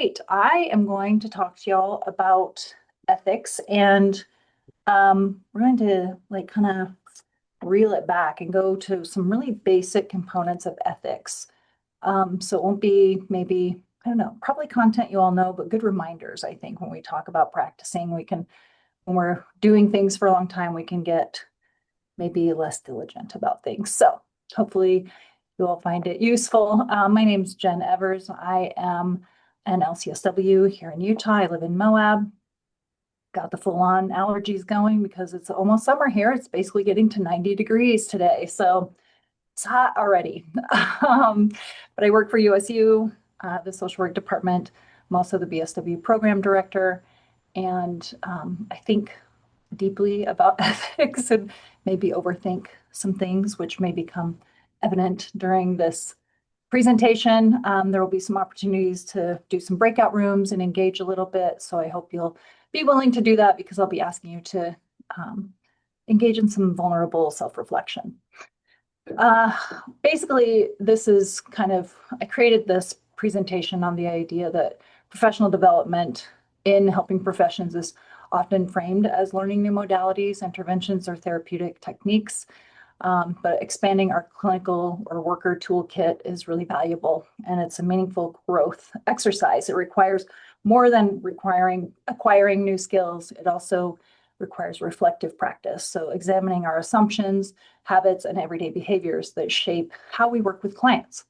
Great. I am going to talk to y'all about ethics, and we're going to kind of reel it back and go to some really basic components of ethics. So it won't be maybe, I don't know, probably content you all know, but good reminders, I think, when we talk about practicing, when we're doing things for a long time, we can get maybe less diligent about things. So hopefully you all find it useful. My name's Jen Evers. I am an LCSW here in Utah. I live in Moab. Got the full-on allergies going because it's almost summer here. It's basically getting to 90 degrees today. So it's hot already. But I work for USU, the social work department. I'm also the BSW program director. And I think deeply about ethics and maybe overthink some things, which may become evident during this presentation. There will be some opportunities to do some breakout rooms and engage a little bit. So I hope you'll be willing to do that because I'll be asking you to engage in some vulnerable self-reflection. Basically, this is I created this presentation on the idea that professional development in helping professions is often framed as learning new modalities, interventions, or therapeutic techniques. But expanding our clinical or worker toolkit is really valuable, and it's a meaningful growth exercise. It requires more than acquiring new skills. It also requires reflective practice. So examining our assumptions, habits, and everyday behaviors that shape how we work with clients,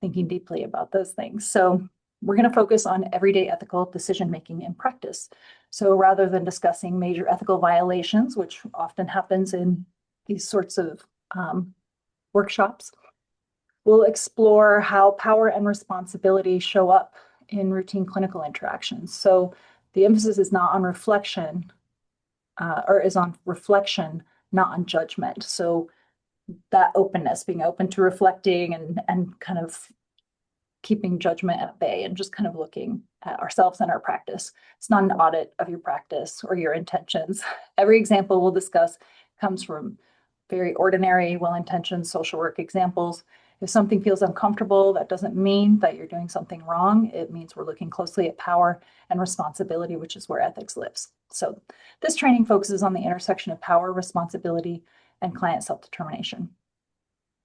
thinking deeply about those things. So we're going to focus on everyday ethical decision-making in practice. So rather than discussing major ethical violations, which often happens in these sorts of workshops, we'll explore how power and responsibility show up in routine clinical interactions. So the emphasis is not on reflection, is on reflection, not on judgment. So that openness, being open to reflecting and kind of keeping judgment at bay and just kind of looking at ourselves and our practice. It's not an audit of your practice or your intentions. Every example we'll discuss comes from very ordinary, well-intentioned social work examples. If something feels uncomfortable, that doesn't mean that you're doing something wrong. It means we're looking closely at power and responsibility, which is where ethics lives. So this training focuses on the intersection of power, responsibility, and client self-determination.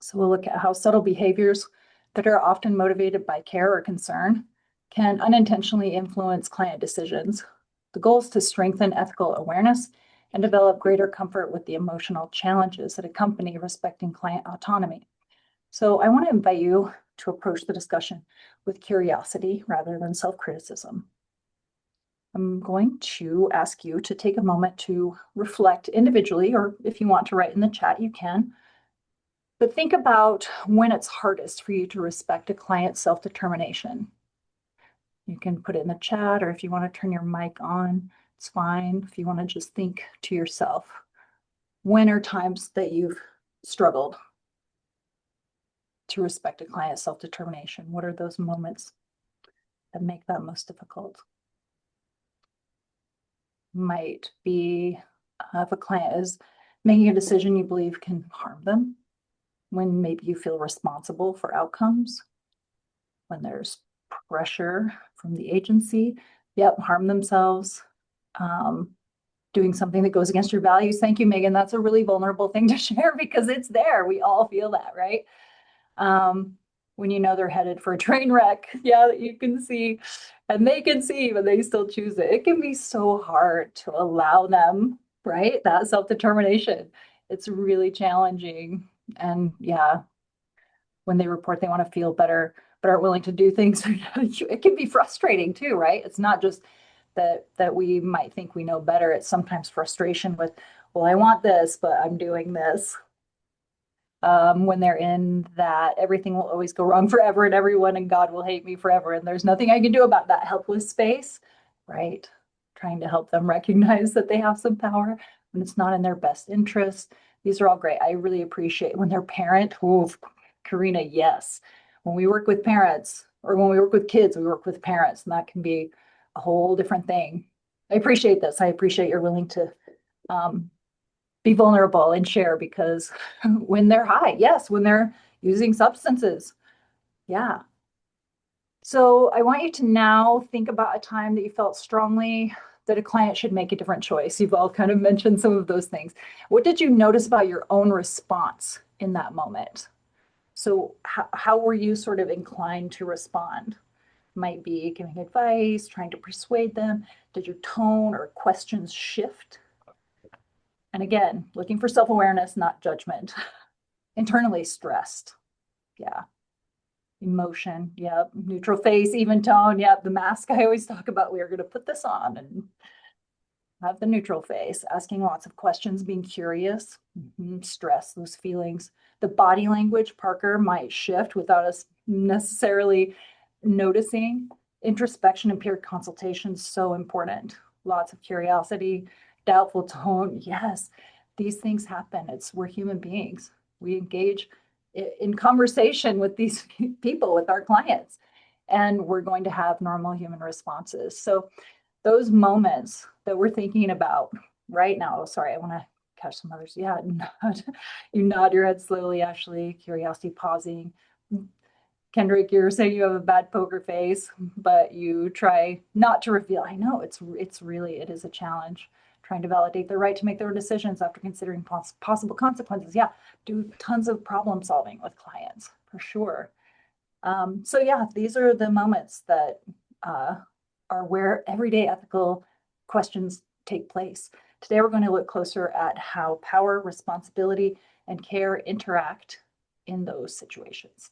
So we'll look at how subtle behaviors that are often motivated by care or concern can unintentionally influence client decisions. The goal is to strengthen ethical awareness and develop greater comfort with the emotional challenges that accompany respecting client autonomy. So I want to invite you to approach the discussion with curiosity rather than self-criticism. I'm going to ask you to take a moment to reflect individually, or if you want to write in the chat, you can. But think about when it's hardest for you to respect a client's self-determination. You can put it in the chat, or if you want to turn your mic on, it's fine. If you want to just think to yourself, when are times that you've struggled to respect a client's self-determination? What are those moments that make that most difficult? Might be if a client is making a decision you believe can harm them, when maybe you feel responsible for outcomes, when there's pressure from the agency, harm themselves, doing something that goes against your values. Thank you, Megan. That's a really vulnerable thing to share because it's there. We all feel that, right? When you know they're headed for a train wreck, that you can see, and they can see, but they still choose it. It can be so hard to allow them, right? That self-determination. It's really challenging. And when they report they want to feel better, but aren't willing to do things, it can be frustrating too, right? It's not just that we might think we know better. It's sometimes frustration with, well, I want this, but I'm doing this. When they're in that everything will always go wrong forever and everyone and God will hate me forever and there's nothing I can do about that helpless space, right? Trying to help them recognize that they have some power when it's not in their best interest. These are all great. I really appreciate when they're parent. Ooh, Karina, yes. When we work with parents or when we work with kids, we work with parents, and that can be a whole different thing. I appreciate this. I appreciate you're willing to be vulnerable and share, because when they're high, yes, when they're using substances, So I want you to now think about a time that you felt strongly that a client should make a different choice. You've all kind of mentioned some of those things. What did you notice about your own response in that moment? So how were you sort of inclined to respond? Might be giving advice, trying to persuade them. Did your tone or questions shift? And again, looking for self-awareness, not judgment. Internally stressed. Yeah. Emotion. Yep. Neutral face, even tone. Yep. The mask I always talk about. We are going to put this on and have the neutral face, asking lots of questions, being curious, stress, those feelings. The body language, Parker, might shift without us necessarily noticing. Introspection and peer consultation, so important. Lots of curiosity, doubtful tone. Yes, these things happen. We're human beings. We engage in conversation with these people, with our clients, and we're going to have normal human responses. So those moments that we're thinking about right now. Sorry, I want to catch some others. Yeah, you nod your head slowly, Ashley. Curiosity pausing. Kendrick, you're saying you have a bad poker face, but you try not to reveal. I know it is a challenge trying to validate their right to make their own decisions after considering possible consequences. Yeah, do tons of problem solving with clients for sure. So yeah, these are the moments that are where everyday ethical questions take place. Today, we're going to look closer at how power, responsibility, and care interact in those situations.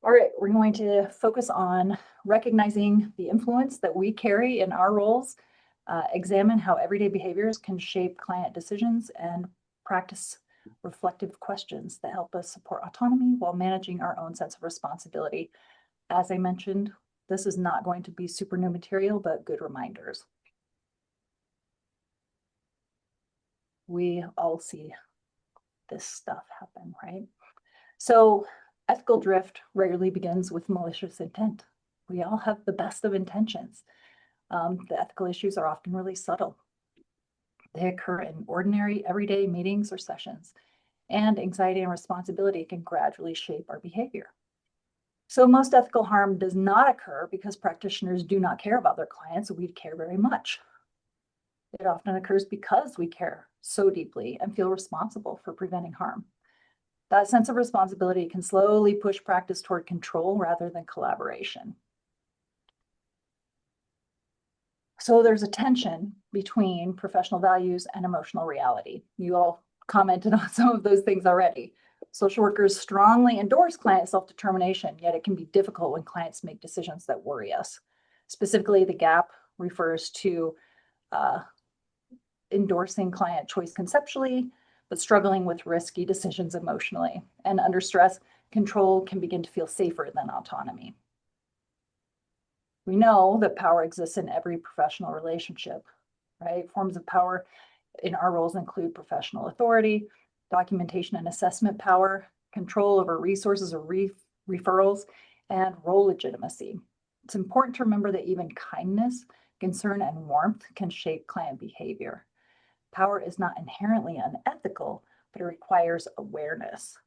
All right, we're going to focus on recognizing the influence that we carry in our roles, examine how everyday behaviors can shape client decisions, and practice reflective questions that help us support autonomy while managing our own sense of responsibility. As I mentioned, this is not going to be super new material, but good reminders. We all see this stuff happen, right? So ethical drift rarely begins with malicious intent. We all have the best of intentions. The ethical issues are often really subtle. They occur in ordinary, everyday meetings or sessions, and anxiety and responsibility can gradually shape our behavior. So most ethical harm does not occur because practitioners do not care about their clients. We care very much. It often occurs because we care so deeply and feel responsible for preventing harm. That sense of responsibility can slowly push practice toward control rather than collaboration. So there's a tension between professional values and emotional reality. You all commented on some of those things already. Social workers strongly endorse client self-determination, yet it can be difficult when clients make decisions that worry us. Specifically, the gap refers to endorsing client choice conceptually, but struggling with risky decisions emotionally. And under stress, control can begin to feel safer than autonomy. We know that power exists in every professional relationship, right? Forms of power in our roles include professional authority, documentation and assessment power, control over resources or referrals, and role legitimacy. It's important to remember that even kindness, concern, and warmth can shape client behavior. Power is not inherently unethical, but it requires awareness.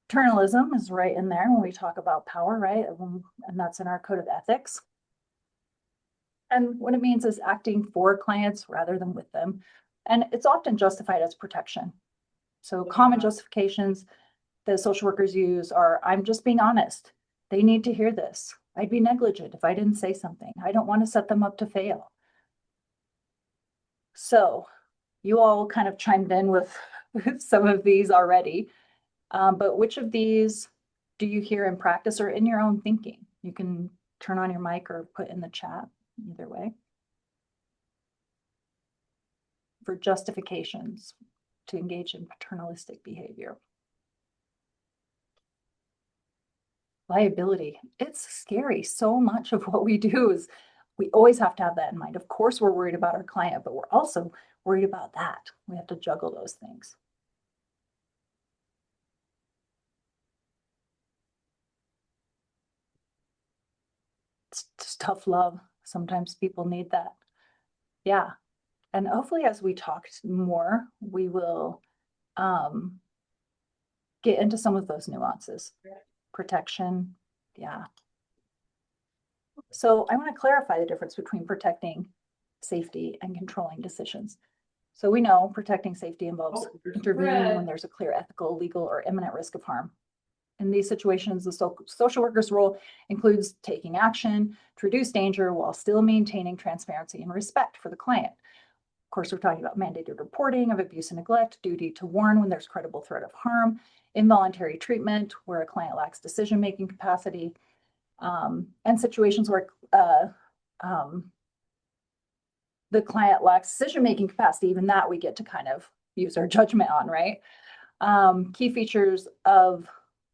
Paternalism is right in there when we talk about power, right? And that's in our code of ethics. And what it means is acting for clients rather than with them. And it's often justified as protection. So common justifications that social workers use are, I'm just being honest. They need to hear this. I'd be negligent if I didn't say something. I don't want to set them up to fail. So you all kind of chimed in with some of these already. But which of these do you hear in practice or in your own thinking? You can turn on your mic or put in the chat, either way. For justifications to engage in paternalistic behavior. Liability, it's scary. So much of what we do is, we always have to have that in mind. Of course, we're worried about our client, but we're also worried about that. We have to juggle those things. It's tough love. Sometimes people need that. Yeah. And hopefully as we talk more, we will get into some of those nuances. Protection, yeah. So I want to clarify the difference between protecting safety and controlling decisions. So we know protecting safety involves intervening when there's a clear ethical, legal, or imminent risk of harm. In these situations, the social worker's role includes taking action to reduce danger while still maintaining transparency and respect for the client. Of course, we're talking about mandated reporting of abuse and neglect, duty to warn when there's credible threat of harm, involuntary treatment where a client lacks decision-making capacity, and situations where the client lacks decision-making capacity. Even that we get to kind of use our judgment on, right? Key features of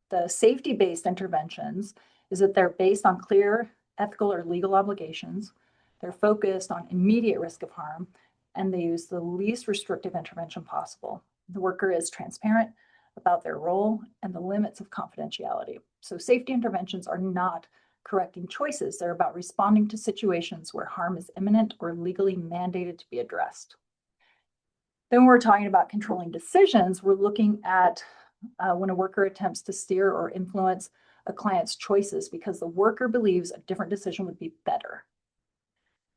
the safety-based interventions is that they're based on clear ethical or legal obligations. They're focused on immediate risk of harm, and they use the least restrictive intervention possible. The worker is transparent about their role and the limits of confidentiality. So safety interventions are not correcting choices. They're about responding to situations where harm is imminent or legally mandated to be addressed. Then when we're talking about controlling decisions, we're looking at when a worker attempts to steer or influence a client's choices because the worker believes a different decision would be better.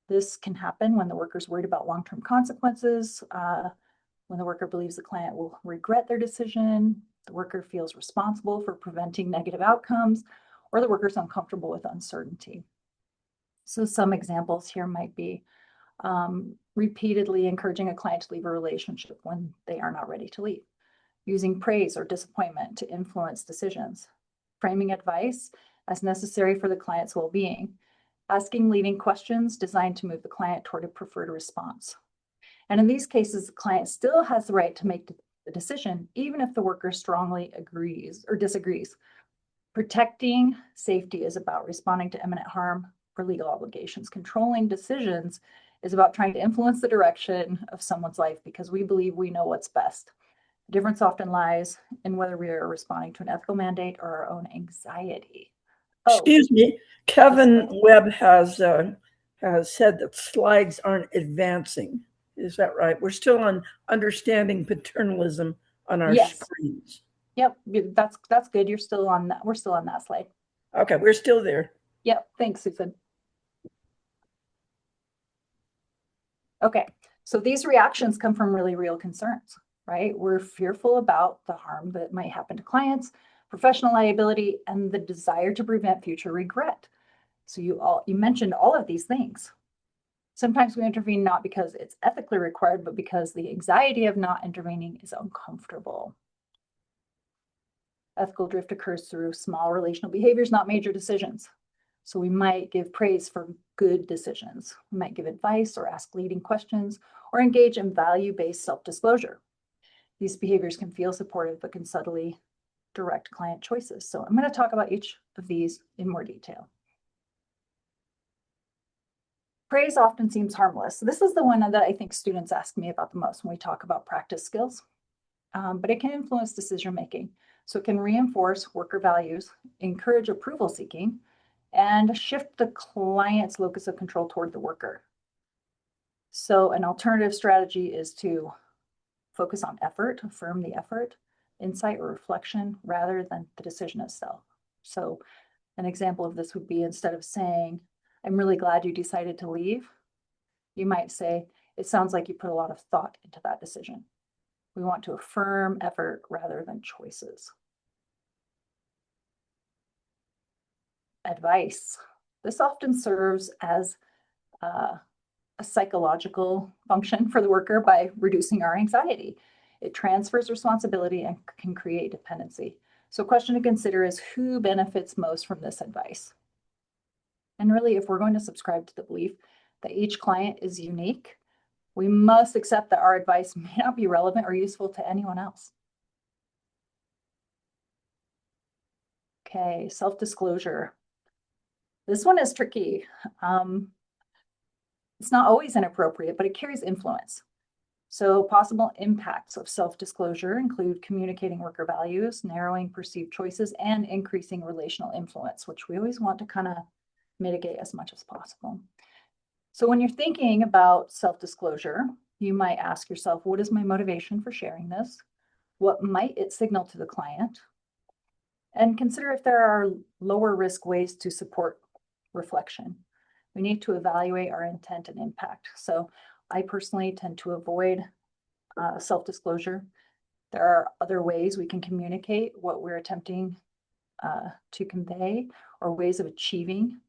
This can happen when the worker's worried about long-term consequences, when the worker believes the client will regret their decision, the worker feels responsible for preventing negative outcomes, or the worker's uncomfortable with uncertainty. So some examples here might be repeatedly encouraging a client to leave a relationship when they are not ready to leave, using praise or disappointment to influence decisions, framing advice as necessary for the client's well-being, asking leading questions designed to move the client toward a preferred response. And in these cases, the client still has the right to make the decision, even if the worker strongly agrees or disagrees. Protecting safety is about responding to imminent harm or legal obligations. Controlling decisions is about trying to influence the direction of someone's life because we believe we know what's best. The difference often lies in whether we are responding to an ethical mandate or our own anxiety. Excuse me, Kevin Webb has said that slides aren't advancing. Is that right? We're still on understanding paternalism on our screens. Yep, that's good. You're still on that. We're still on that slide. Okay, we're still there. Yep, thanks, Susan. Okay, so these reactions come from really real concerns, right? We're fearful about the harm that might happen to clients, professional liability, and the desire to prevent future regret. So you mentioned all of these things. Sometimes we intervene not because it's ethically required, but because the anxiety of not intervening is uncomfortable. Ethical drift occurs through small relational behaviors, not major decisions. So we might give praise for good decisions. We might give advice or ask leading questions or engage in value-based self-disclosure. These behaviors can feel supportive, but can subtly direct client choices. So I'm going to talk about each of these in more detail. Praise often seems harmless. This is the one that I think students ask me about the most when we talk about practice skills, but it can influence decision-making. So it can reinforce worker values, encourage approval seeking, and shift the client's locus of control toward the worker. So an alternative strategy is to focus on effort, affirm the effort, insight, or reflection rather than the decision itself. So an example of this would be instead of saying, "I'm really glad you decided to leave," you might say, "It sounds like you put a lot of thought into that decision." We want to affirm effort rather than choices. Advice. This often serves as a psychological function for the worker by reducing our anxiety. It transfers responsibility and can create dependency. So a question to consider is who benefits most from this advice? And really, if we're going to subscribe to the belief that each client is unique, we must accept that our advice may not be relevant or useful to anyone else. Okay, self-disclosure. This one is tricky. It's not always inappropriate, but it carries influence. So possible impacts of self-disclosure include communicating worker values, narrowing perceived choices, and increasing relational influence, which we always want to kind of mitigate as much as possible. So when you're thinking about self-disclosure, you might ask yourself, what is my motivation for sharing this? What might it signal to the client? And consider if there are lower risk ways to support reflection. We need to evaluate our intent and impact. So I personally tend to avoid self-disclosure. There are other ways we can communicate what we're attempting to convey, or ways of achieving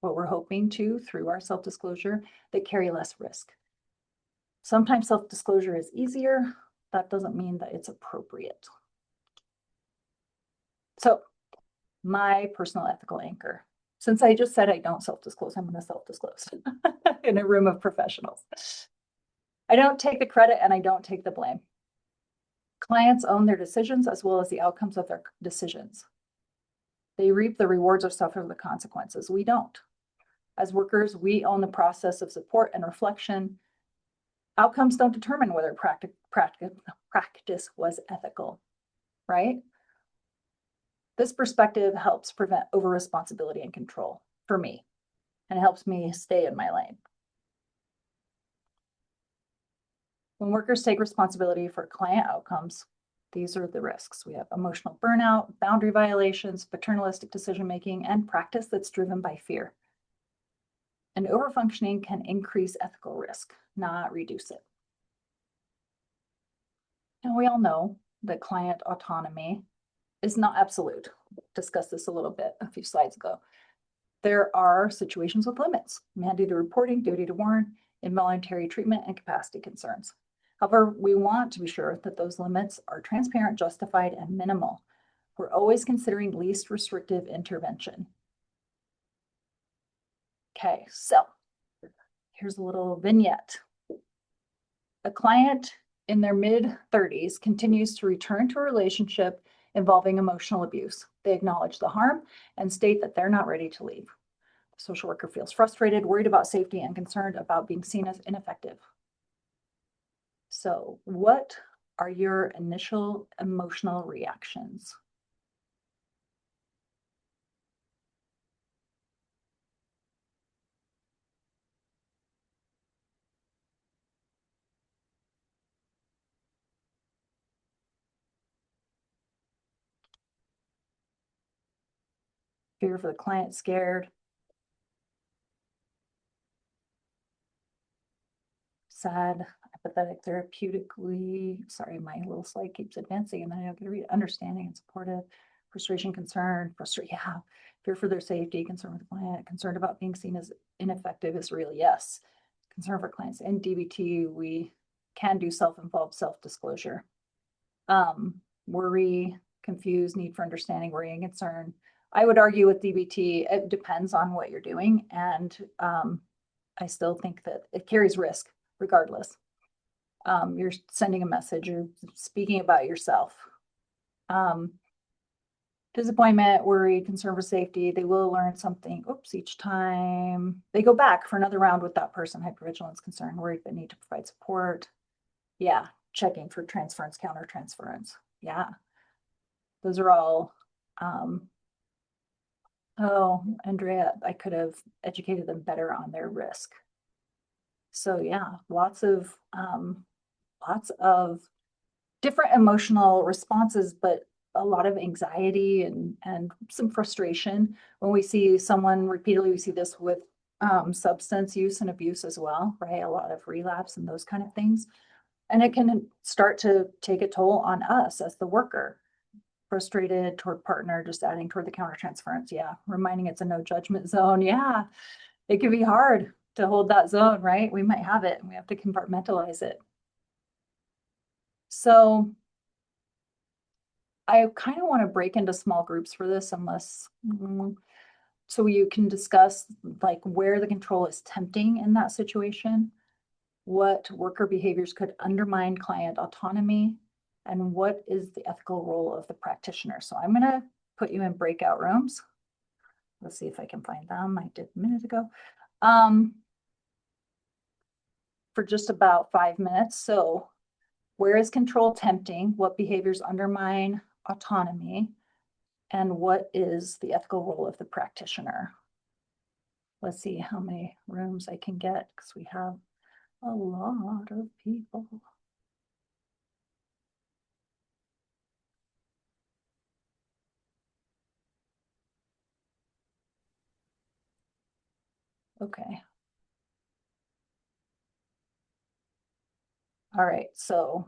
what we're hoping to through our self-disclosure that carry less risk. Sometimes self-disclosure is easier. That doesn't mean that it's appropriate. So my personal ethical anchor. Since I just said I don't self-disclose, I'm going to self-disclose in a room of professionals. I don't take the credit and I don't take the blame. Clients own their decisions as well as the outcomes of their decisions. They reap the rewards or suffer the consequences. We don't. As workers, we own the process of support and reflection. Outcomes don't determine whether practice was ethical, right? This perspective helps prevent over-responsibility and control for me, and it helps me stay in my lane. When workers take responsibility for client outcomes, these are the risks. We have emotional burnout, boundary violations, paternalistic decision-making, and practice that's driven by fear. And overfunctioning can increase ethical risk, not reduce it. And we all know that client autonomy is not absolute. We discussed this a little bit a few slides ago. There are situations with limits: mandated reporting, duty to warn, involuntary treatment, and capacity concerns. However, we want to be sure that those limits are transparent, justified, and minimal. We're always considering least restrictive intervention. Okay, so here's a little vignette. A client in their mid-30s continues to return to a relationship involving emotional abuse. They acknowledge the harm and state that they're not ready to leave. The social worker feels frustrated, worried about safety, and concerned about being seen as ineffective. So, what are your initial emotional reactions? Fear for the client, scared, sad, empathetic, therapeutically, sorry, my little slide keeps advancing and then I don't get to read it. Understanding and supportive, frustration, concern, yeah. Fear for their safety, concern with the client, concerned about being seen as ineffective is real, yes. Concern for clients. In DBT, we can do self-involved self-disclosure. Worry, confused, need for understanding, worry, and concern. I would argue with DBT, it depends on what you're doing, and I still think that it carries risk regardless. You're sending a message, you're speaking about yourself. Disappointment, worry, concern for safety, they will learn something, each time they go back for another round with that person. Hypervigilance, concern, worried, but need to provide support. Yeah, checking for transference, counter-transference. Yeah, those are all, oh, Andrea, I could have educated them better on their risk. So yeah, lots of different emotional responses, but a lot of anxiety and some frustration when we see someone repeatedly. We see this with substance use and abuse as well, right? A lot of relapse and those kind of things. And it can start to take a toll on us as the worker. Frustrated toward partner, just adding toward the countertransference. Yeah, reminding it's a no judgment zone. Yeah, it can be hard to hold that zone, right? We might have it and we have to compartmentalize it. So I kind of want to break into small groups for this, unless, so you can discuss like where the control is tempting in that situation, what worker behaviors could undermine client autonomy, and what is the ethical role of the practitioner. So I'm going to put you in breakout rooms. Let's see if I can find them. I did a minute ago. For just about 5 minutes. So where is control tempting? What behaviors undermine autonomy? And what is the ethical role of the practitioner? Let's see how many rooms I can get, because we have a lot of people. Okay. All right, so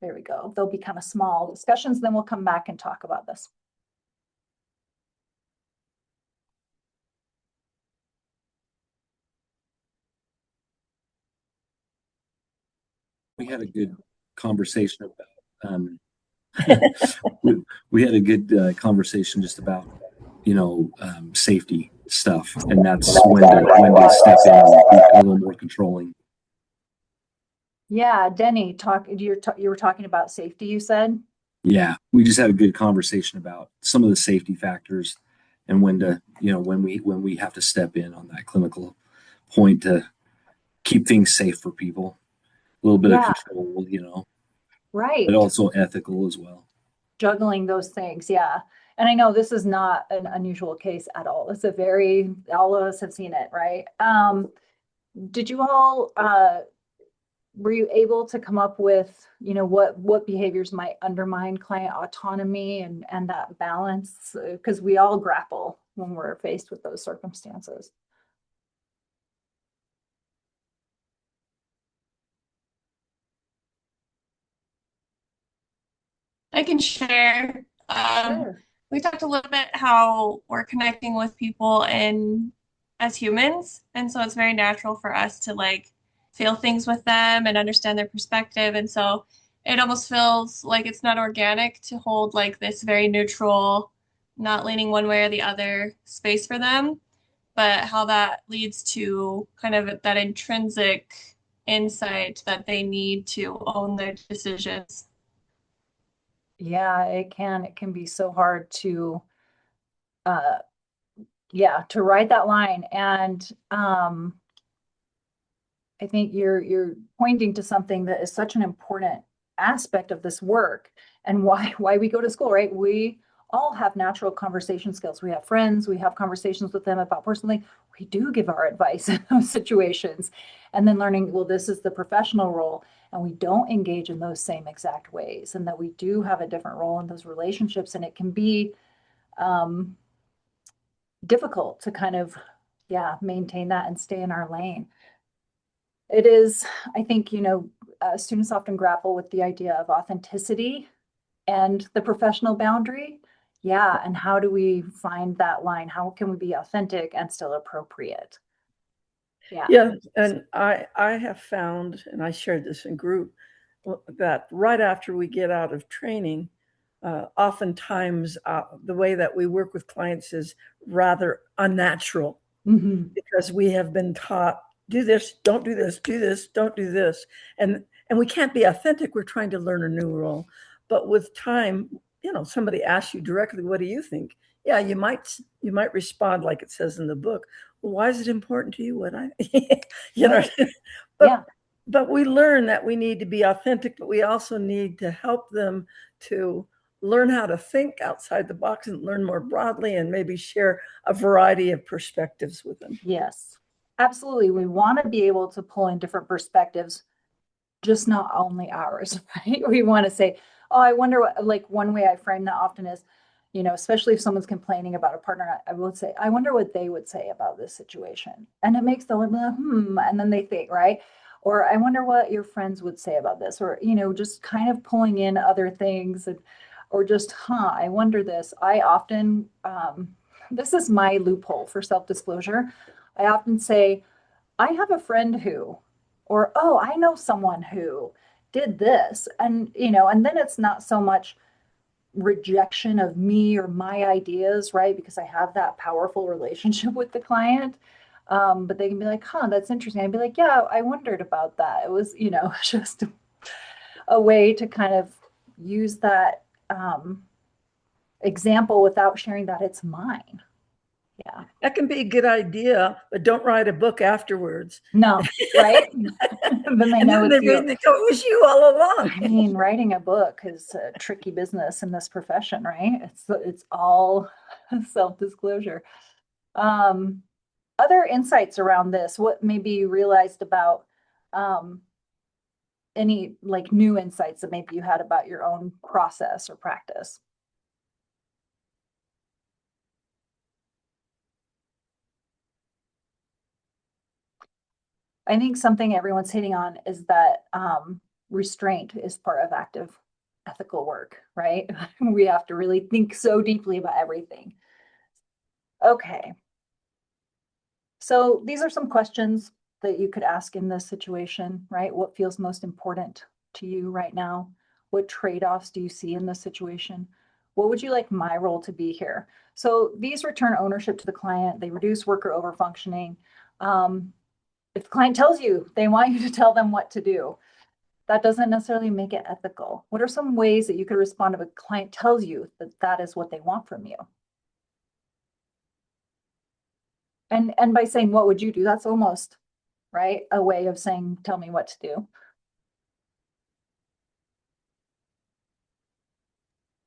there we go. They'll be kind of small discussions, then we'll come back and talk about this. We had a good conversation about we had a good conversation just about safety stuff, and that's when to step in and be a little more controlling. Yeah, Denny, you were talking about safety, you said? Yeah, we just had a good conversation about some of the safety factors and when to when we have to step in on that clinical point to keep things safe for people. A little bit of Yeah. control, Right. but also ethical as well. Juggling those things, yeah. And I know this is not an unusual case at all. It's all of us have seen it, right? Did you all were you able to come up with, what behaviors might undermine client autonomy and that balance? Because we all grapple when we're faced with those circumstances. I can share. Sure. We talked a little bit how we're connecting with people and as humans, and so it's very natural for us to like feel things with them and understand their perspective, and so it almost feels like it's not organic to hold like this very neutral, not leaning one way or the other space for them, but how that leads to kind of that intrinsic insight that they need to own their decisions. Yeah, it can be so hard to uh yeah, to ride that line. And I think you're pointing to something that is such an important aspect of this work and why we go to school, right? We all have natural conversation skills. We have friends, we have conversations with them about personally. We do give our advice in those situations. And then learning, well, this is the professional role, and we don't engage in those same exact ways, and that we do have a different role in those relationships. And it can be difficult to kind of, yeah, maintain that and stay in our lane. It is, I think, students often grapple with the idea of authenticity and the professional boundary. Yeah, and how do we find that line? How can we be authentic and still appropriate? Yeah. Yeah, and I have found, and I shared this in group, that right after we get out of training, oftentimes the way that we work with clients is rather unnatural because we have been taught, do this, don't do this, do this, don't do this. And we can't be authentic. We're trying to learn a new role. But with time, somebody asks you directly, what do you think? Yeah, you might respond like it says in the book. Well, why is it important to you what I Right. but Yeah. but we learn that we need to be authentic, but we also need to help them to learn how to think outside the box and learn more broadly and maybe share a variety of perspectives with them. Yes, absolutely. We want to be able to pull in different perspectives, just not only ours, right? We want to say, oh, I wonder what, like one way I frame that often is, especially if someone's complaining about a partner, I would say, I wonder what they would say about this situation. And it makes them, and then they think, right? Or I wonder what your friends would say about this, or, just kind of pulling in other things or just, I wonder this. I often, this is my loophole for self-disclosure. I often say, I have a friend who, or, oh, I know someone who did this. And, and then it's not so much rejection of me or my ideas, right? Because I have that powerful relationship with the client. But they can be like, that's interesting. I'd be like, yeah, I wondered about that. It was, just a way to kind of use that example without sharing that it's mine. Yeah. That can be a good idea, but don't write a book afterwards. No, right? Then they know it's you. They go, it was you all along. I mean, writing a book is a tricky business in this profession, right? It's all self-disclosure. Other insights around this, what maybe you realized about any like new insights that maybe you had about your own process or practice? I think something everyone's hitting on is that restraint is part of active ethical work, right? We have to really think so deeply about everything. Okay. So these are some questions that you could ask in this situation, right? What feels most important to you right now? What trade-offs do you see in this situation? What would you like my role to be here? So these return ownership to the client, they reduce worker overfunctioning. If the client tells you they want you to tell them what to do, that doesn't necessarily make it ethical. What are some ways that you could respond if a client tells you that that is what they want from you? And by saying, what would you do? That's almost, right, a way of saying, tell me what to do.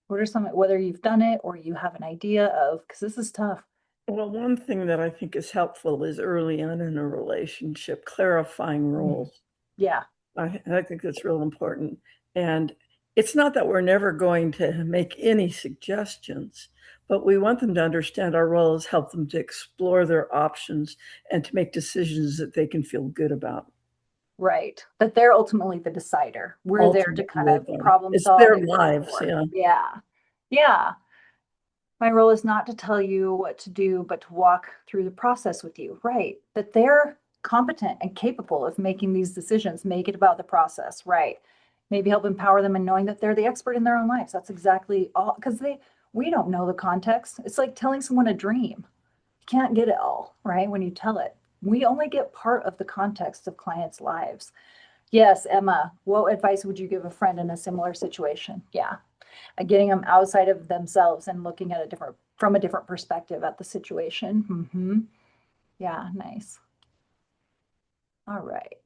What are some, whether you've done it or you have an idea of, because this is tough. Well, one thing that I think is helpful is early on in a relationship, clarifying roles. Yeah, I think that's real important. And it's not that we're never going to make any suggestions, but we want them to understand our roles, help them to explore their options and to make decisions that they can feel good about. right. That they're ultimately the decider. We're there to kind of problem It's solve. their and lives, work. yeah. Yeah. Yeah. My role is not to tell you what to do, but to walk through the process with you. Right. That they're competent and capable of making these decisions, make it about the process. Right. Maybe help empower them in knowing that they're the expert in their own lives. That's exactly all, because we don't know the context. It's like telling someone a dream. You can't get it all, right? When you tell it, we only get part of the context of clients' lives. Yes, Emma, what advice would you give a friend in a similar situation? Yeah, getting them outside of themselves and looking at from a different perspective at the situation. Yeah, nice. All right.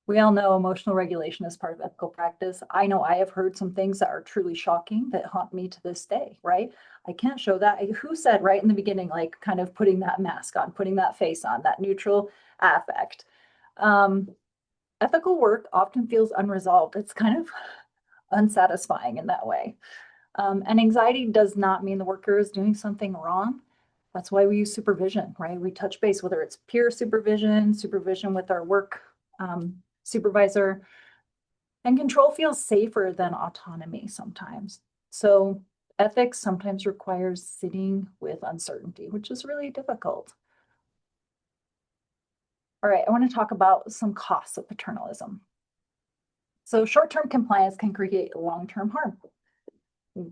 We all know emotional regulation is part of ethical practice. I know I have heard some things that are truly shocking that haunt me to this day, right? I can't show that. Who said right in the beginning, like kind of putting that mask on, putting that face on, that neutral affect. Ethical work often feels unresolved. It's kind of unsatisfying in that way. And anxiety does not mean the worker is doing something wrong. That's why we use supervision, right? We touch base, whether it's peer supervision, supervision with our work supervisor, and control feels safer than autonomy sometimes. So ethics sometimes requires sitting with uncertainty, which is really difficult. All right, I want to talk about some costs of paternalism. So short-term compliance can create long-term harm.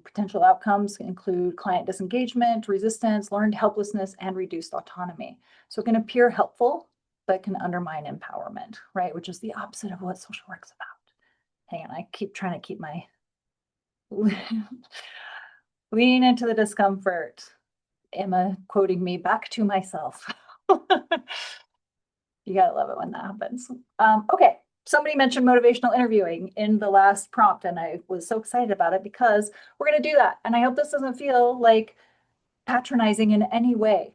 Potential outcomes include client disengagement, resistance, learned helplessness, and reduced autonomy. So it can appear helpful, but can undermine empowerment, right? Which is the opposite of what social work's about. Hang on, I keep trying to keep my lean into the discomfort. Emma quoting me back to myself. You gotta love it when that happens. Okay, somebody mentioned motivational interviewing in the last prompt, and I was so excited about it because we're gonna do that. And I hope this doesn't feel like patronizing in any way.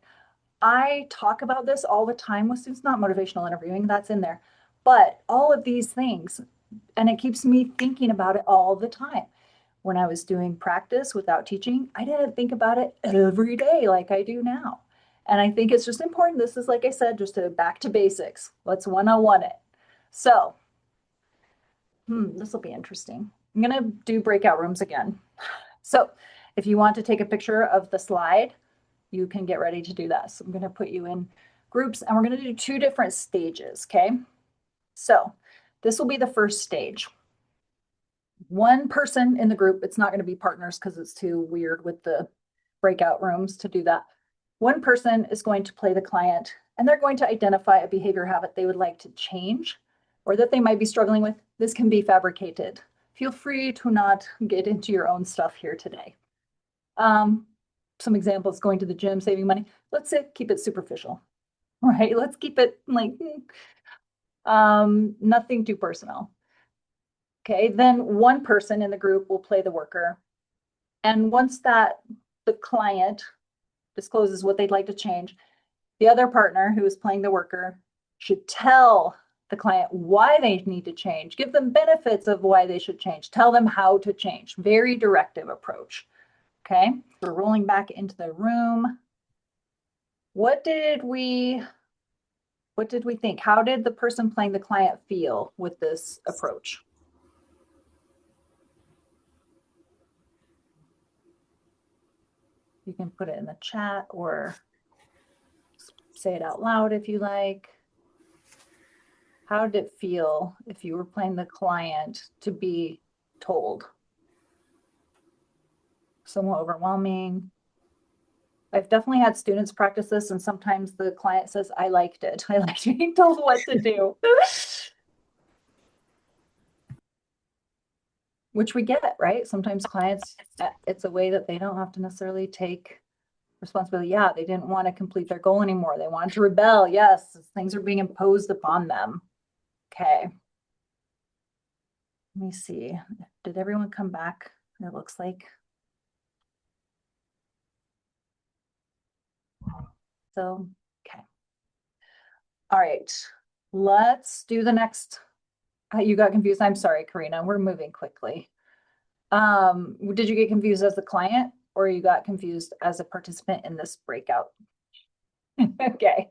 I talk about this all the time with students, not motivational interviewing, that's in there, but all of these things, and it keeps me thinking about it all the time. When I was doing practice without teaching, I didn't think about it every day like I do now. And I think it's just important. This is, like I said, just to back to basics. Let's 101 it. So, this will be interesting. I'm going to do breakout rooms again. So if you want to take a picture of the slide, you can get ready to do that. So I'm going to put you in groups and we're going to do 2 different stages, okay? So this will be the first stage. One person in the group, it's not going to be partners because it's too weird with the breakout rooms to do that. One person is going to play the client and they're going to identify a behavior habit they would like to change or that they might be struggling with. This can be fabricated. Feel free to not get into your own stuff here today. Some examples: going to the gym, saving money. Let's say keep it superficial, right? Let's keep it like nothing too personal. Okay, then one person in the group will play the worker. And once the client discloses what they'd like to change, the other partner who is playing the worker should tell the client why they need to change, give them benefits of why they should change, tell them how to change. Very directive approach. Okay, we're rolling back into the room. What did we What did we think? How did the person playing the client feel with this approach? You can put it in the chat or say it out loud if you like. How did it feel if you were playing the client to be told? Somewhat overwhelming. I've definitely had students practice this, and sometimes the client says, I liked it. I liked being told what to do. Which we get, right? Sometimes clients, it's a way that they don't have to necessarily take responsibility. Yeah, they didn't want to complete their goal anymore. They wanted to rebel. Yes, things are being imposed upon them. Okay. Let me see. Did everyone come back? It looks like. So, okay. All right. Let's do the next. You got confused. I'm sorry, Karina. We're moving quickly. Did you get confused as the client or you got confused as a participant in this breakout? Okay.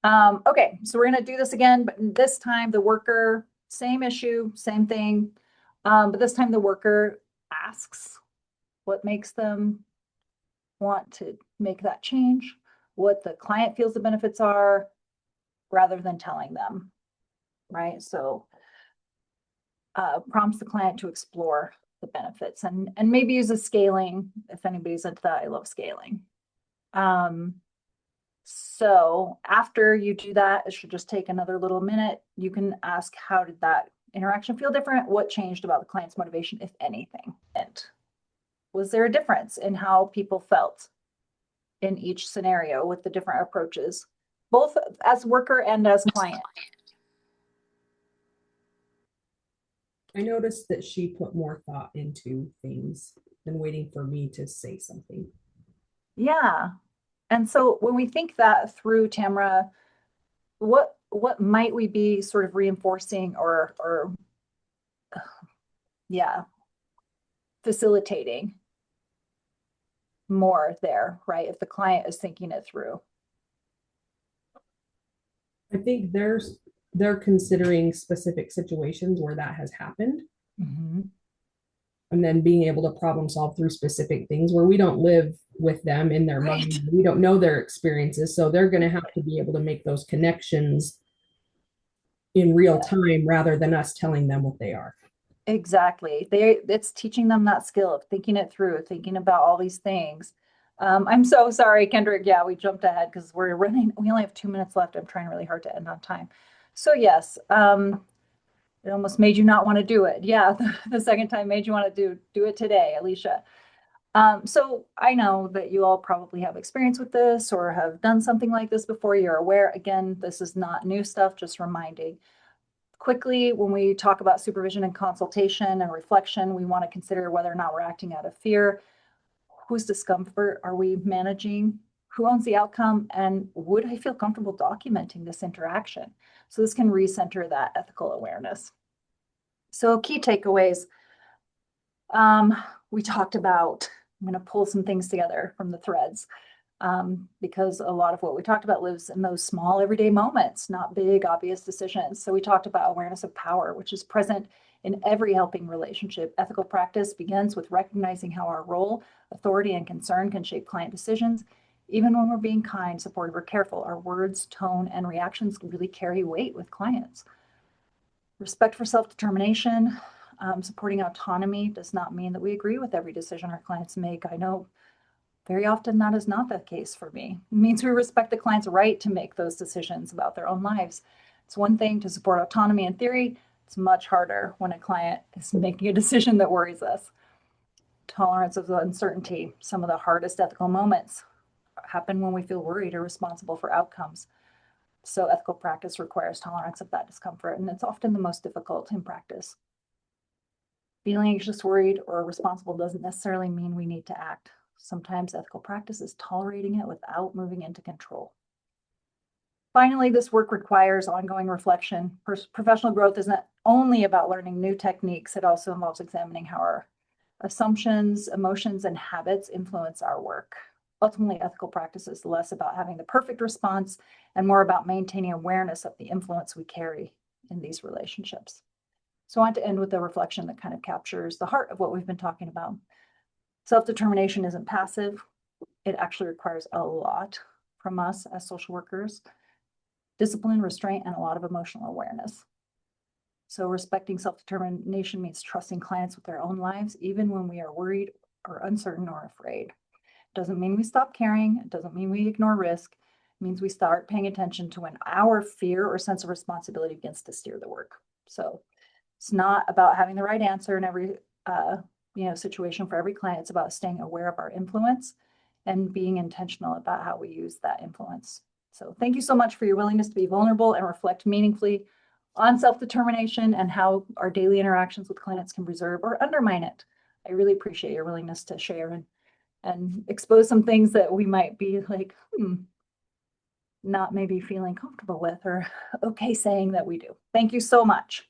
Okay, so we're going to do this again, but this time the worker, same issue, same thing. But this time the worker asks what makes them want to make that change, what the client feels the benefits are, rather than telling them, right? So prompts the client to explore the benefits and maybe use a scaling. If anybody's into that, I love scaling. So after you do that, it should just take another little minute. You can ask, how did that interaction feel different? What changed about the client's motivation, if anything? And was there a difference in how people felt in each scenario with the different approaches, both as worker and as client? I noticed that she put more thought into things than waiting for me to say something. Yeah. And so when we think that through, Tamara, what might we be sort of reinforcing or yeah, facilitating more there, right? If the client is thinking it through. I think they're considering specific situations where that has happened. Mm-hmm. And then being able to problem solve through specific things where we don't live with them in their Right. mind. We don't know their experiences. So they're going to have to be able to make those connections in real time rather than us telling them what they are. Exactly. It's teaching them that skill of thinking it through, thinking about all these things. I'm so sorry, Kendrick. Yeah, we jumped ahead because we only have 2 minutes left. I'm trying really hard to end on time. So yes, it almost made you not want to do it. Yeah, the second time made you want to do it today, Alicia. So I know that you all probably have experience with this or have done something like this before. You're aware. Again, this is not new stuff, just reminding. Quickly, when we talk about supervision and consultation and reflection, we want to consider whether or not we're acting out of fear. Whose discomfort are we managing? Who owns the outcome? And would I feel comfortable documenting this interaction? So this can recenter that ethical awareness. So key takeaways. We talked about, I'm going to pull some things together from the threads because a lot of what we talked about lives in those small everyday moments, not big, obvious decisions. So we talked about awareness of power, which is present in every helping relationship. Ethical practice begins with recognizing how our role, authority, and concern can shape client decisions. Even when we're being kind, supportive, or careful, our words, tone, and reactions really carry weight with clients. Respect for self-determination. Supporting autonomy does not mean that we agree with every decision our clients make. I know very often that is not the case for me. It means we respect the client's right to make those decisions about their own lives. It's one thing to support autonomy in theory. It's much harder when a client is making a decision that worries us. Tolerance of uncertainty. Some of the hardest ethical moments happen when we feel worried or responsible for outcomes. So ethical practice requires tolerance of that discomfort, and it's often the most difficult in practice. Feeling anxious, worried, or responsible doesn't necessarily mean we need to act. Sometimes ethical practice is tolerating it without moving into control. Finally, this work requires ongoing reflection. Professional growth isn't only about learning new techniques. It also involves examining how our assumptions, emotions, and habits influence our work. Ultimately, ethical practice is less about having the perfect response and more about maintaining awareness of the influence we carry in these relationships. So I want to end with a reflection that kind of captures the heart of what we've been talking about. Self-determination isn't passive. It actually requires a lot from us as social workers: discipline, restraint, and a lot of emotional awareness. So respecting self-determination means trusting clients with their own lives, even when we are worried or uncertain or afraid. It doesn't mean we stop caring. It doesn't mean we ignore risk. It means we start paying attention to when our fear or sense of responsibility begins to steer the work. So it's not about having the right answer in every situation for every client. It's about staying aware of our influence and being intentional about how we use that influence. So thank you so much for your willingness to be vulnerable and reflect meaningfully on self-determination and how our daily interactions with clients can preserve or undermine it. I really appreciate your willingness to share and expose some things that we might be like, not maybe feeling comfortable with or okay saying that we do. Thank you so much.